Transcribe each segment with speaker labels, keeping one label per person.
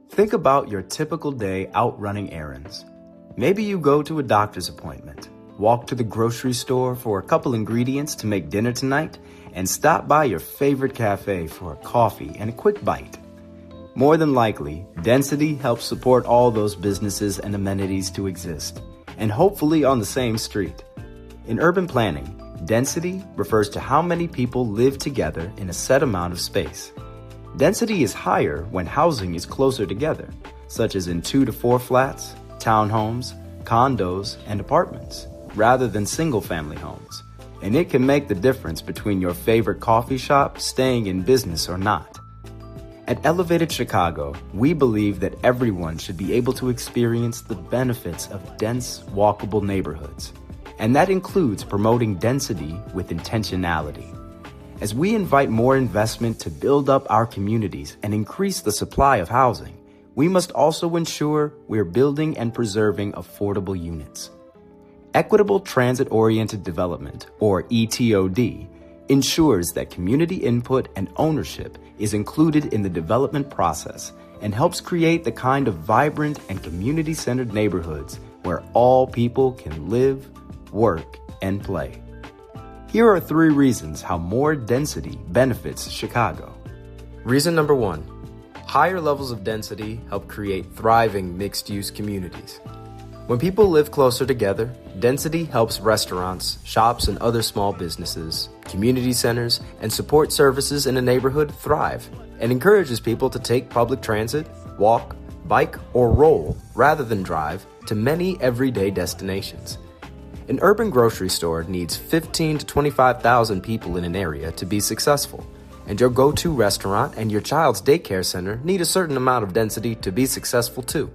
Speaker 1: Think about your typical day out running errands. Maybe you go to a doctor's appointment, walk to the grocery store for a couple ingredients to make dinner tonight, and stop by your favorite cafe for a coffee and a quick bite. More than likely, density helps support all those businesses and amenities to exist, and hopefully on the same street. In urban planning, density refers to how many people live together in a set amount of space. Density is higher when housing is closer together, such as in 2 to 4 flats, townhomes, condos, and apartments, rather than single-family homes. And it can make the difference between your favorite coffee shop staying in business or not. At Elevated Chicago, we believe that everyone should be able to experience the benefits of dense, walkable neighborhoods. And that includes promoting density with intentionality. As we invite more investment to build up our communities and increase the supply of housing, we must also ensure we're building and preserving affordable units. Equitable transit-oriented development, or ETOD, ensures that community input and ownership is included in the development process and helps create the kind of vibrant and community-centered neighborhoods where all people can live, work, and play. Here are 3 reasons how more density benefits Chicago. Reason number 1, higher levels of density help create thriving mixed-use communities. When people live closer together, density helps restaurants, shops, and other small businesses, community centers, and support services in a neighborhood thrive, and encourages people to take public transit, walk, bike, or roll rather than drive to many everyday destinations. An urban grocery store needs 15,000 to 25,000 people in an area to be successful, and your go-to restaurant and your child's daycare center need a certain amount of density to be successful too.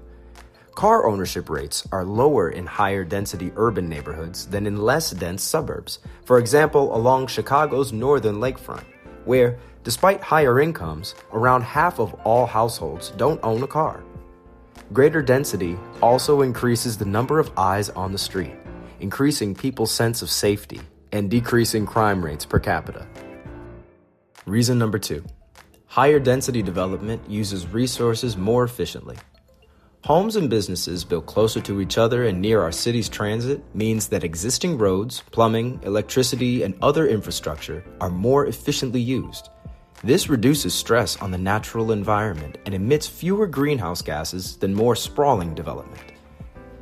Speaker 1: Car ownership rates are lower in higher density urban neighborhoods than in less dense suburbs, for example along Chicago's northern lakefront, where, despite higher incomes, around half of all households don't own a car. Greater density also increases the number of eyes on the street, increasing people's sense of safety and decreasing crime rates per capita. Reason number 2, higher density development uses resources more efficiently. Homes and businesses built closer to each other and near our city's transit means that existing roads, plumbing, electricity, and other infrastructure are more efficiently used. This reduces stress on the natural environment and emits fewer greenhouse gases than more sprawling development.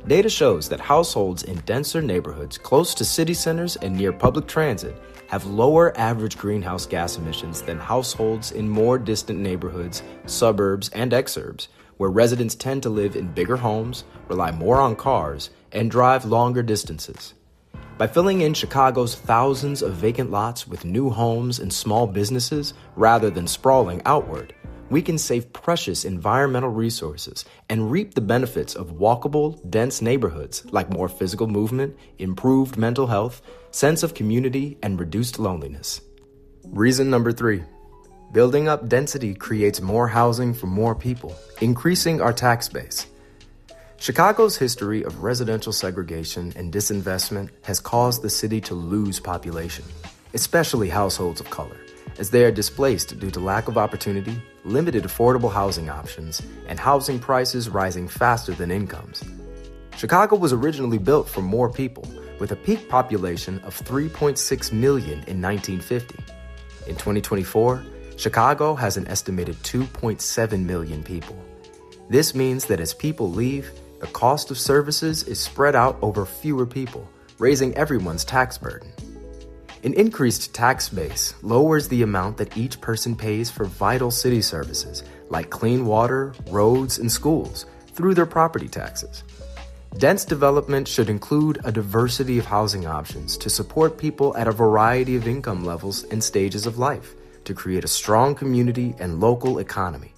Speaker 1: Data shows that households in denser neighborhoods close to city centers and near public transit have lower average greenhouse gas emissions than households in more distant neighborhoods, suburbs, and exurbs, where residents tend to live in bigger homes, rely more on cars, and drive longer distances. By filling in Chicago's thousands of vacant lots with new homes and small businesses rather than sprawling outward, we can save precious environmental resources and reap the benefits of walkable, dense neighborhoods like more physical movement, improved mental health, sense of community, and reduced loneliness. Reason number 3, building up density creates more housing for more people, increasing our tax base. Chicago's history of residential segregation and disinvestment has caused the city to lose population, especially households of color, as they are displaced due to lack of opportunity, limited affordable housing options, and housing prices rising faster than incomes. Chicago was originally built for more people, with a peak population of 3.6 million in 1950. In 2024, Chicago has an estimated 2.7 million people. This means that as people leave, the cost of services is spread out over fewer people, raising everyone's tax burden. An increased tax base lowers the amount that each person pays for vital city services like clean water, roads, and schools through their property taxes. Dense development should include a diversity of housing options to support people at a variety of income levels and stages of life to create a strong community and local economy.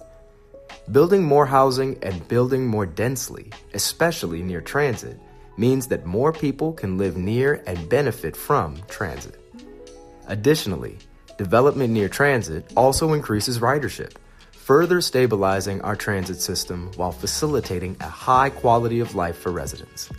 Speaker 1: Building more housing and building more densely, especially near transit, means that more people can live near and benefit from transit. Additionally, development near transit also increases ridership, further stabilizing our transit system while facilitating a high quality of life for residents.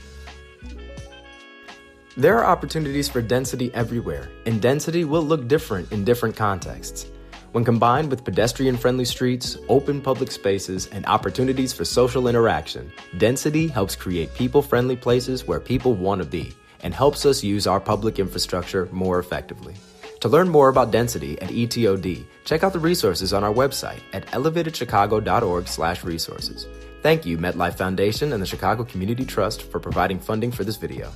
Speaker 1: There are opportunities for density everywhere, and density will look different in different contexts. When combined with pedestrian-friendly streets, open public spaces, and opportunities for social interaction, density helps create people-friendly places where people want to be and helps us use our public infrastructure more effectively. To learn more about density and ETOD, check out the resources on our website at elevatedchicago.org/resources. Thank you, MetLife Foundation and the Chicago Community Trust, for providing funding for this video.